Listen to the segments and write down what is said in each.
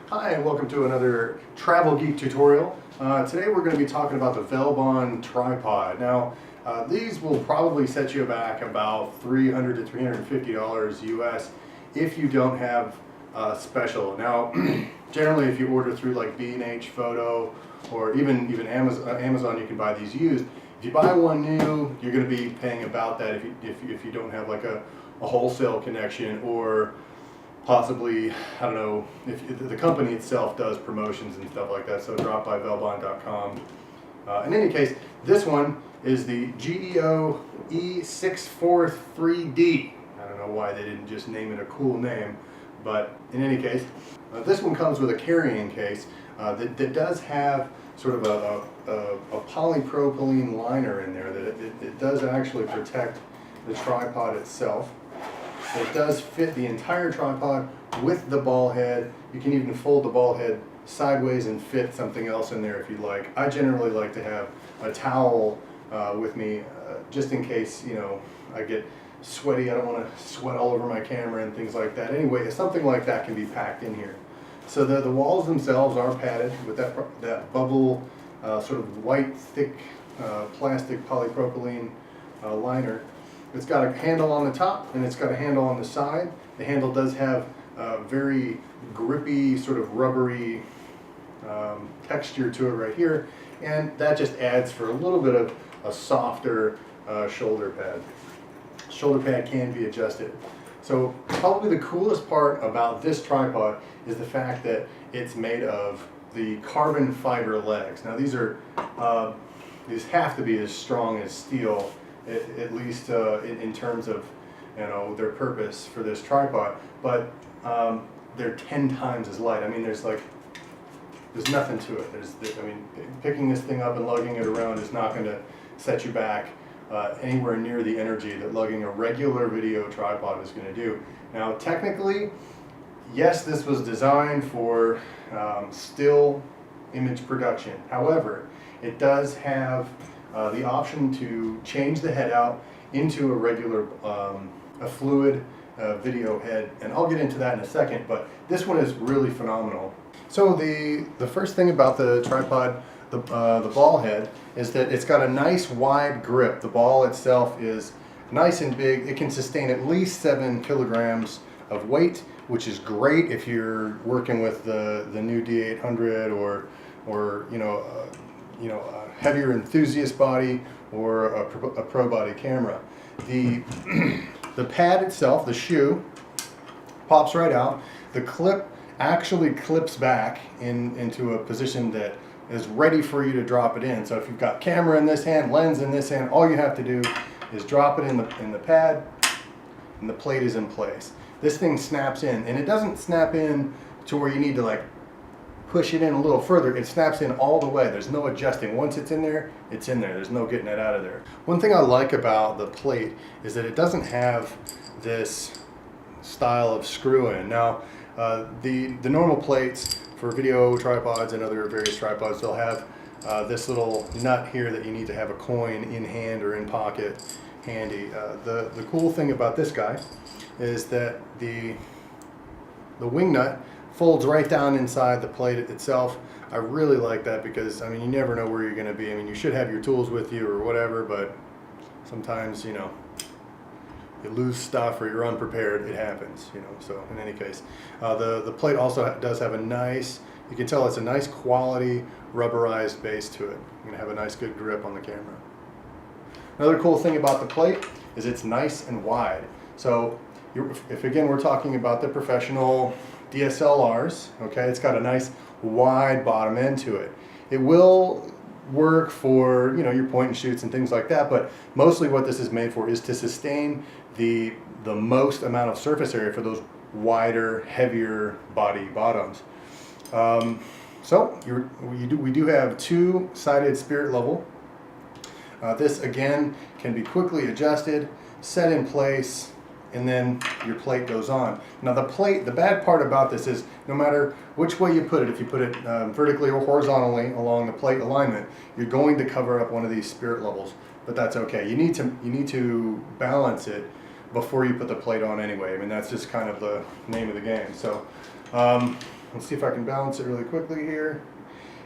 Hi, and welcome to another Travel Geek tutorial. Today we're going to be talking about the Velbon tripod. Now, these will probably set you back about $300 to $350 US if you don't have special. Now, generally if you order through like B&H Photo or even Amazon, you can buy these used. If you buy one new, you're going to be paying about that if you don't have like a wholesale connection, or possibly, I don't know, if the company itself does promotions and stuff like that, so drop by velbon.com. In any case, this one is the GEO E643D. I don't know why they didn't just name it a cool name, but in any case, this one comes with a carrying case that does have sort of a polypropylene liner in there that it does actually protect the tripod itself. It does fit the entire tripod with the ball head. You can even fold the ball head sideways and fit something else in there if you'd like. I generally like to have a towel with me just in case, you know, I get sweaty. I don't want to sweat all over my camera and things like that. Anyway, something like that can be packed in here. So the walls themselves are padded with that bubble sort of white, thick plastic polypropylene liner. It's got a handle on the top and it's got a handle on the side. The handle does have very grippy, sort of rubbery texture to it right here, and that just adds for a little bit of a softer shoulder pad. Shoulder pad can be adjusted. So probably the coolest part about this tripod is the fact that it's made of the carbon fiber legs. Now these have to be as strong as steel, at least in terms of, you know, their purpose for this tripod, but they're 10 times as light. I mean, there's nothing to it. I mean, picking this thing up and lugging it around is not going to set you back anywhere near the energy that lugging a regular video tripod is going to do. Now, technically, yes, this was designed for still image production. However, it does have the option to change the head out into a regular, a fluid video head, and I'll get into that in a second, but this one is really phenomenal. So the first thing about the tripod, the ball head, is that it's got a nice wide grip. The ball itself is nice and big. It can sustain at least 7 kilograms of weight, which is great if you're working with the new D800 or you know, a heavier enthusiast body or a pro body camera. The pad itself, the shoe, pops right out. The clip actually clips back into a position that is ready for you to drop it in. So if you've got camera in this hand, lens in this hand, all you have to do is drop it in the pad, and the plate is in place. This thing snaps in, and it doesn't snap in to where you need to like push it in a little further. It snaps in all the way. There's no adjusting. Once it's in there, it's in there. There's no getting it out of there. One thing I like about the plate is that it doesn't have this style of screw in. Now, the normal plates for video tripods and other various tripods, they'll have this little nut here that you need to have a coin in hand or in pocket handy. The cool thing about this guy is that the wing nut folds right down inside the plate itself. I really like that because, I mean, you never know where you're going to be. I mean, you should have your tools with you or whatever, but sometimes, you know, you lose stuff or you're unprepared. It happens, you know. So in any case, the plate also does have a nice, you can tell it's a nice quality rubberized base to it. You're going to have a nice good grip on the camera. Another cool thing about the plate is it's nice and wide. So if again we're talking about the professional DSLRs, okay, it's got a nice wide bottom end to it. It will work for, you know, your point and shoots and things like that, but mostly what this is made for is to sustain the most amount of surface area for those wider, heavier body bottoms. So we do have 2-sided spirit level. This again can be quickly adjusted, set in place, and then your plate goes on. Now the bad part about this is no matter which way you put it, if you put it vertically or horizontally along the plate alignment, you're going to cover up one of these spirit levels, but that's okay. You need to balance it before you put the plate on anyway. I mean, that's just kind of the name of the game. So Let's see if I can balance it really quickly here.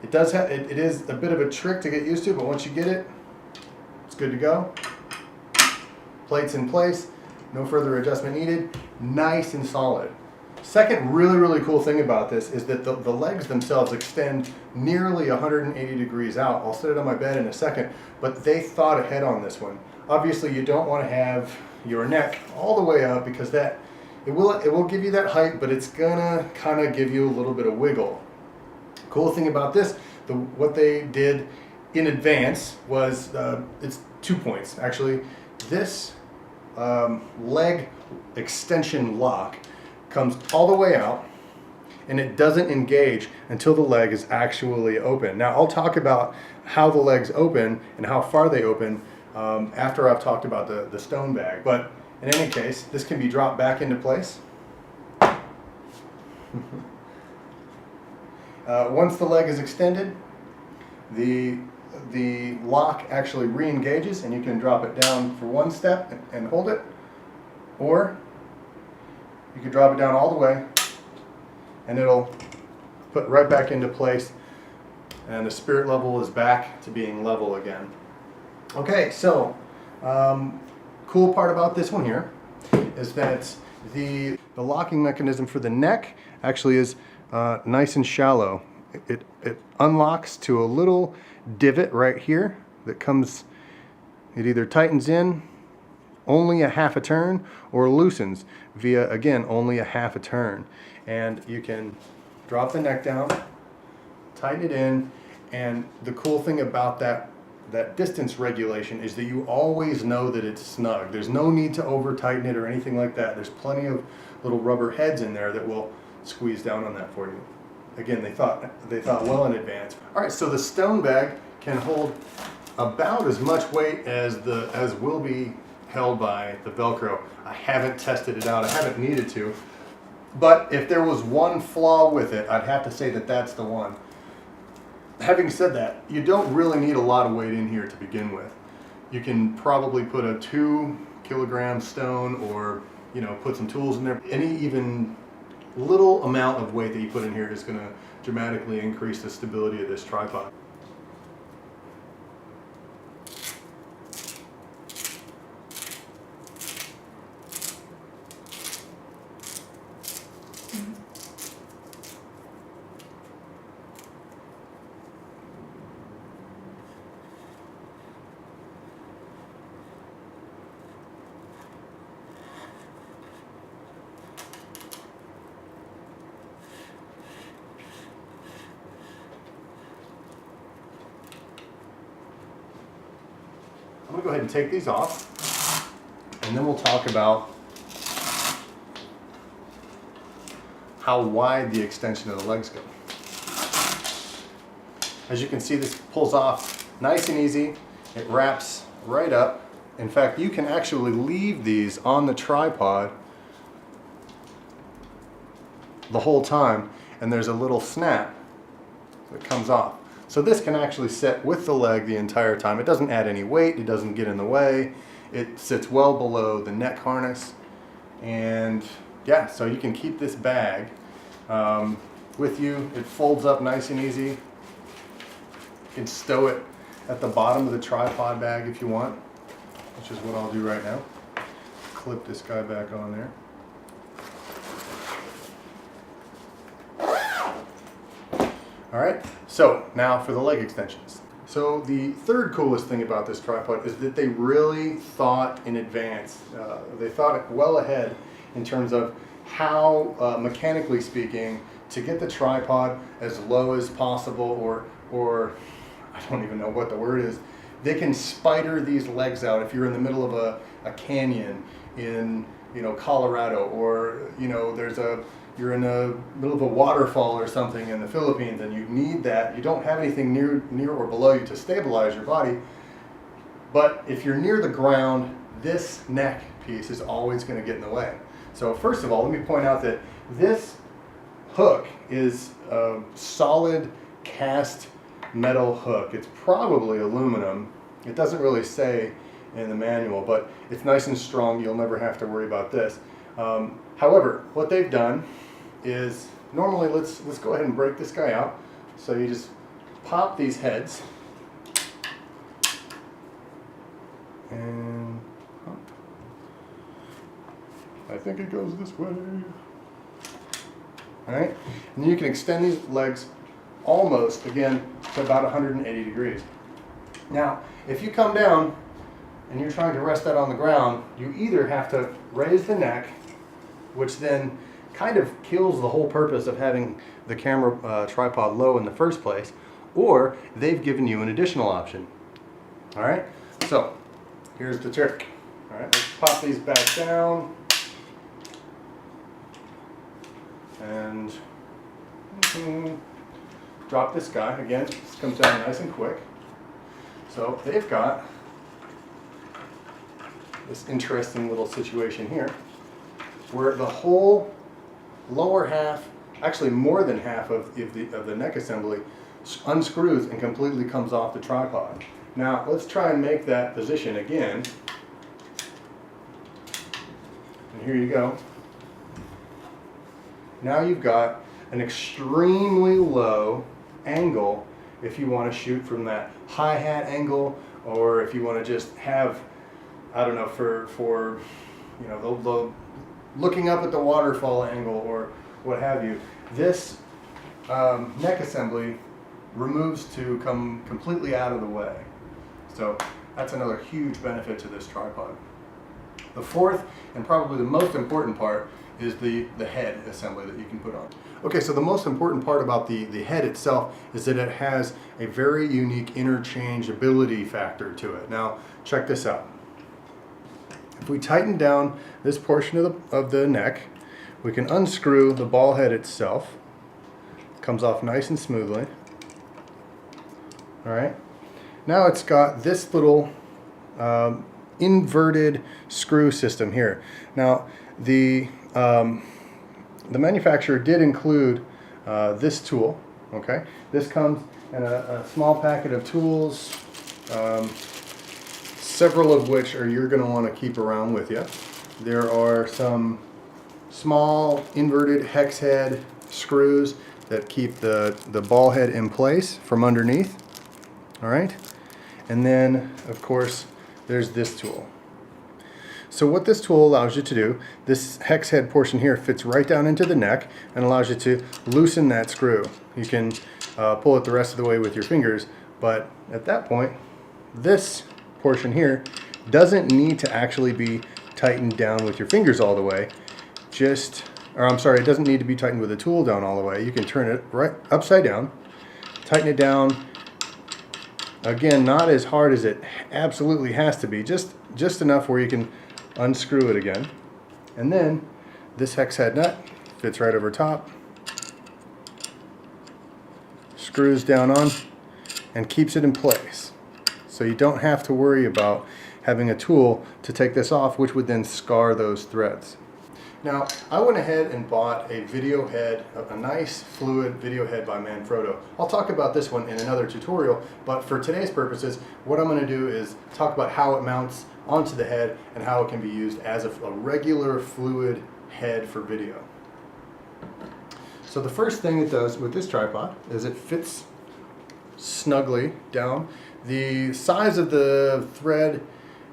It does have, it is a bit of a trick to get used to, but once you get it, it's good to go. Plates in place, no further adjustment needed, nice and solid. Second really cool thing about this is that the legs themselves extend nearly 180 degrees out. I'll set it on my bed in a second, but they thought ahead on this one. Obviously you don't want to have your neck all the way up because that it will give you that height, but it's gonna kind of give you a little bit of wiggle. Cool thing about this, what they did in advance was, it's 2 points actually. This leg extension lock comes all the way out and it doesn't engage until the leg is actually open. Now I'll talk about how the legs open and how far they open after I've talked about the stone bag. But in any case, this can be dropped back into place. Once the leg is extended, the lock actually re-engages and you can drop it down for one step and hold it, or you can drop it down all the way and it'll put right back into place and the spirit level is back to being level again. Okay, so cool part about this one here is that the locking mechanism for the neck actually is nice and shallow. It unlocks to a little divot right here that comes, it either tightens in only a half a turn or loosens via, again, only a half a turn. And you can drop the neck down, tighten it in, and the cool thing about that distance regulation is that you always know that it's snug. There's no need to over tighten it or anything like that. There's plenty of little rubber heads in there that will squeeze down on that for you. Again, they thought well in advance. All right, so the stone bag can hold about as much weight as will be held by the Velcro. I haven't tested it out. I haven't needed to. But if there was one flaw with it, I'd have to say that that's the one. Having said that, you don't really need a lot of weight in here to begin with. You can probably put a 2 kilogram stone, or put some tools in there. Any even little amount of weight that you put in here is going to dramatically increase the stability of this tripod. I'm going to go ahead and take these off, and then we'll talk about how wide the extension of the legs go. As you can see, this pulls off nice and easy. It wraps right up. In fact, you can actually leave these on the tripod the whole time, and there's a little snap that comes off. So this can actually sit with the leg the entire time. It doesn't add any weight, it doesn't get in the way. It sits well below the neck harness. And yeah, so you can keep this bag with you. It folds up nice and easy. You can stow it at the bottom of the tripod bag if you want, which is what I'll do right now. Clip this guy back on there. All right, so now for the leg extensions. So the third coolest thing about this tripod is that they really thought in advance. They thought it well ahead in terms of how, mechanically speaking, to get the tripod as low as possible, or I don't even know what the word is. They can spider these legs out if you're in the middle of a canyon in Colorado, or you're in the middle of a waterfall or something in the Philippines, and you need that. You don't have anything near or below you to stabilize your body. But if you're near the ground, this neck piece is always going to get in the way. So first of all, let me point out that this hook is a solid cast metal hook. It's probably aluminum. It doesn't really say in the manual, but it's nice and strong. You'll never have to worry about this. However, what they've done is normally let's go ahead and break this guy out. So you just pop these heads and I think it goes this way. All right, and then you can extend these legs almost, again, to about 180 degrees. Now, if you come down and you're trying to rest that on the ground, you either have to raise the neck, which then kind of kills the whole purpose of having the camera tripod low in the first place, or they've given you an additional option. All right, so here's the trick. All right, let's pop these back down. And drop this guy. Again, this comes down nice and quick. So they've got this interesting little situation here where the whole lower half, actually more than half of the neck assembly, unscrews and completely comes off the tripod. Now let's try and make that position again. And here you go. Now you've got an extremely low angle if you want to shoot from that hi-hat angle, or if you want to just have, I don't know, for you know, the looking up at the waterfall angle or what have you. This neck assembly removes to come completely out of the way. So that's another huge benefit to this tripod. The fourth and probably the most important part is the head assembly that you can put on. Okay, so the most important part about the head itself is that it has a very unique interchangeability factor to it. Now, check this out. If we tighten down this portion of the neck, we can unscrew the ball head itself. It comes off nice and smoothly. All right. Now it's got this little inverted screw system here. Now, the manufacturer did include this tool. Okay, this comes in a small packet of tools, several of which you're going to want to keep around with you. There are some small inverted hex head screws that keep the ball head in place from underneath. All right, and then of course there's this tool. So what this tool allows you to do, this hex head portion here fits right down into the neck and allows you to loosen that screw. You can pull it the rest of the way with your fingers, but at that point, this portion here doesn't need to actually be tightened down with your fingers all the way. It doesn't need to be tightened with a tool down all the way. You can turn it right upside down, tighten it down. Again, not as hard as it absolutely has to be, just enough where you can unscrew it again. And then this hex head nut fits right over top, screws down on, and keeps it in place. So you don't have to worry about having a tool to take this off, which would then scar those threads. Now, I went ahead and bought a video head, a nice fluid video head by Manfrotto. I'll talk about this one in another tutorial, but for today's purposes, what I'm going to do is talk about how it mounts onto the head and how it can be used as a regular fluid head for video. So the first thing it does with this tripod is it fits snugly down. The size of the thread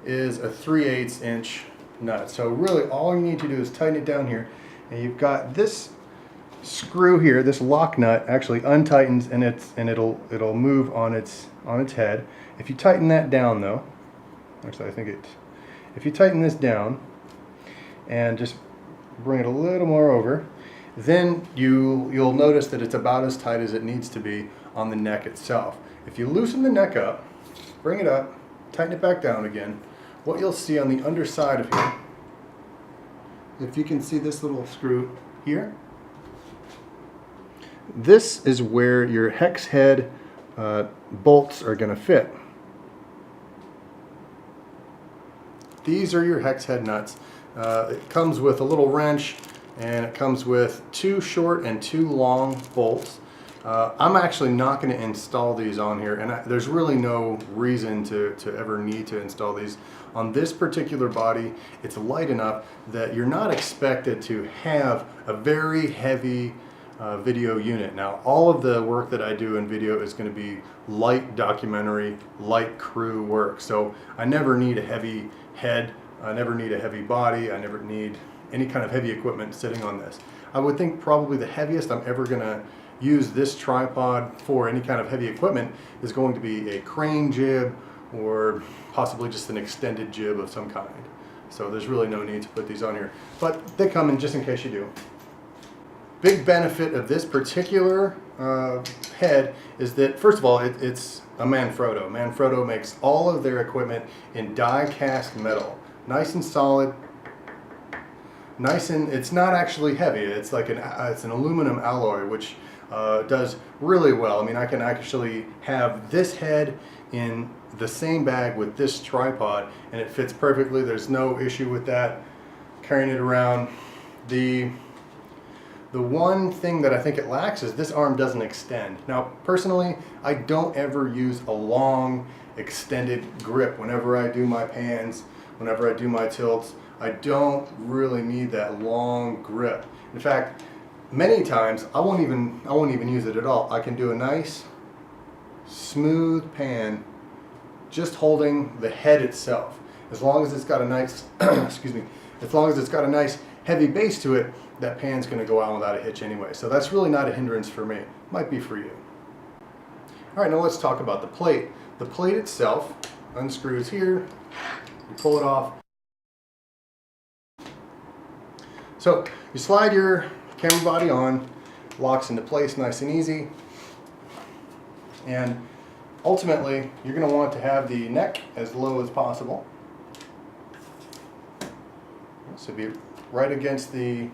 is a 3/8 inch nut. So really all you need to do is tighten it down here, and you've got this screw here, this lock nut actually untightens and it'll move on its head. If you tighten that down though, actually if you tighten this down and just bring it a little more over, then you'll notice that it's about as tight as it needs to be on the neck itself. If you loosen the neck up, bring it up, tighten it back down again, what you'll see on the underside of here, if you can see this little screw here, this is where your hex head bolts are going to fit. These are your hex head nuts. It comes with a little wrench, and it comes with 2 short and 2 long bolts. I'm actually not going to install these on here, and there's really no reason to ever need to install these. On this particular body, it's light enough that you're not expected to have a very heavy video unit. Now, all of the work that I do in video is going to be light documentary, light crew work. So I never need a heavy head, I never need a heavy body, I never need any kind of heavy equipment sitting on this. I would think probably the heaviest I'm ever going to use this tripod for any kind of heavy equipment is going to be a crane jib or possibly just an extended jib of some kind. So there's really no need to put these on here, but they come in just in case you do. Big benefit of this particular head is that, first of all, it's a Manfrotto. Manfrotto makes all of their equipment in die cast metal. Nice and solid. Nice, and it's not actually heavy. It's like it's an aluminum alloy, which does really well. I mean, I can actually have this head in the same bag with this tripod, and it fits perfectly. There's no issue with that. Carrying it around. The one thing that I think it lacks is this arm doesn't extend. Now, personally, I don't ever use a long, extended grip whenever I do my pans, whenever I do my tilts. I don't really need that long grip. In fact, many times I won't even use it at all. I can do a nice, smooth pan, just holding the head itself. As long as it's got a nice, excuse me, as long as it's got a nice heavy base to it, that pan's going to go out without a hitch anyway. So that's really not a hindrance for me. Might be for you. All right, now let's talk about the plate. The plate itself unscrews here. You pull it off. So you slide your camera body on, locks into place nice and easy. And ultimately, you're going to want to have the neck as low as possible. So be right against the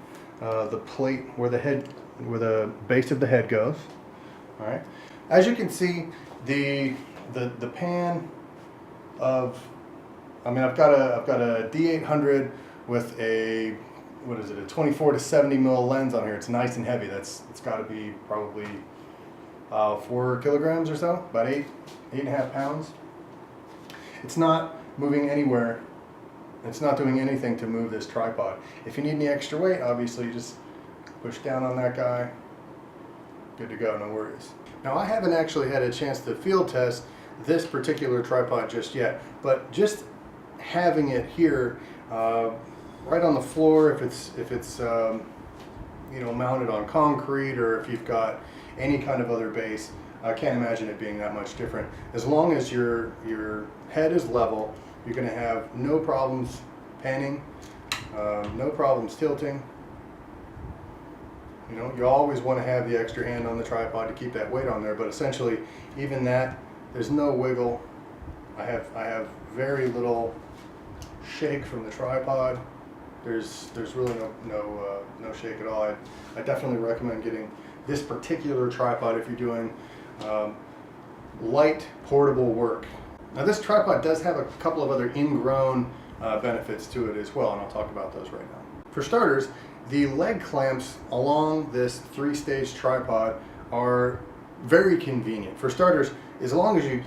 plate where the base of the head goes. All right. As you can see, the pan of, I mean, I've got a D800 with a, what is it, a 24 to 70 mil lens on here. It's nice and heavy. It's got to be probably 4 kilograms or so, about 8.5 pounds. It's not moving anywhere. It's not doing anything to move this tripod. If you need any extra weight, obviously you just push down on that guy. Good to go, no worries. Now, I haven't actually had a chance to field test this particular tripod just yet, but just having it here right on the floor, if it's you know, mounted on concrete, or if you've got any kind of other base, I can't imagine it being that much different. As long as your head is level, you're going to have no problems panning, no problems tilting. You know, you always want to have the extra hand on the tripod to keep that weight on there, but essentially, even that, there's no wiggle. I have very little shake from the tripod. There's really no shake at all. I definitely recommend getting this particular tripod if you're doing light portable work. Now, this tripod does have a couple of other ingrown benefits to it as well, and I'll talk about those right now. For starters, the leg clamps along this 3-stage tripod are very convenient. For starters, as long as you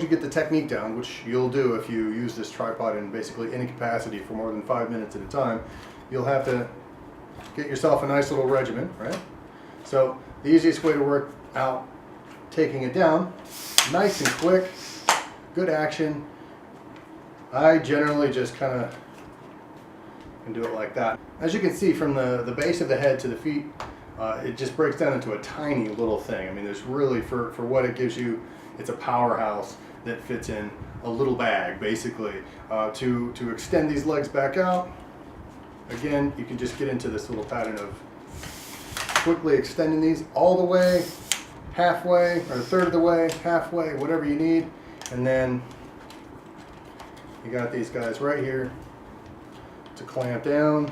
get the technique down, which you'll do if you use this tripod in basically any capacity for more than 5 minutes at a time, you'll have to get yourself a nice little regimen, right? So the easiest way to work out taking it down, nice and quick, good action. I generally just kind of can do it like that. As you can see, from the base of the head to the feet, it just breaks down into a tiny little thing. I mean, there's really, for what it gives you, it's a powerhouse that fits in a little bag, basically. To extend these legs back out, again, you can just get into this little pattern of quickly extending these all the way, halfway, or a third of the way, halfway, whatever you need. And then you got these guys right here to clamp down.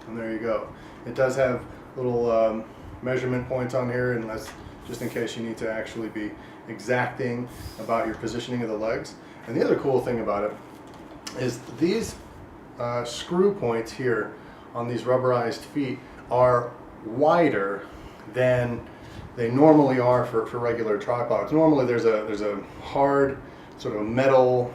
And there you go. It does have little measurement points on here, unless, just in case you need to actually be exacting about your positioning of the legs. And the other cool thing about it is these screw points here on these rubberized feet are wider than they normally are for regular tripods. Normally there's a hard sort of metal,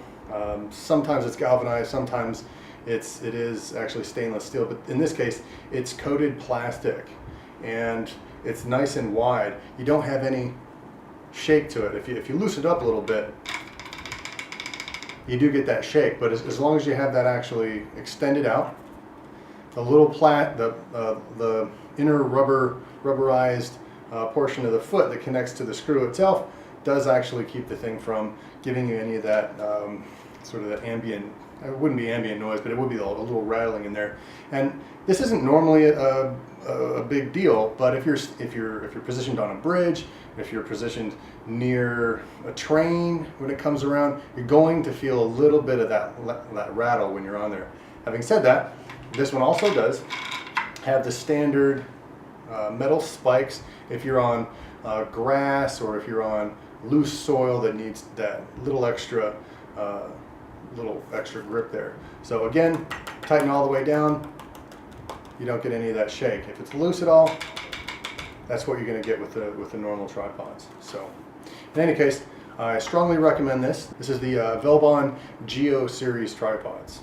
sometimes it's galvanized, sometimes it is actually stainless steel, but in this case it's coated plastic and it's nice and wide. You don't have any shake to it. If you loosen it up a little bit, you do get that shake, but as long as you have that actually extended out, the little the inner rubberized portion of the foot that connects to the screw itself does actually keep the thing from giving you any of that sort of that ambient, it wouldn't be ambient noise, but it would be a little rattling in there. And this isn't normally a big deal, but if you're positioned on a bridge, if you're positioned near a train when it comes around, you're going to feel a little bit of that rattle when you're on there. Having said that, this one also does have the standard metal spikes if you're on grass or if you're on loose soil that needs that little extra grip there. So again, tighten all the way down, you don't get any of that shake. If it's loose at all, that's what you're going to get with the normal tripods. So in any case, I strongly recommend this. This is the Velbon Geo series tripods.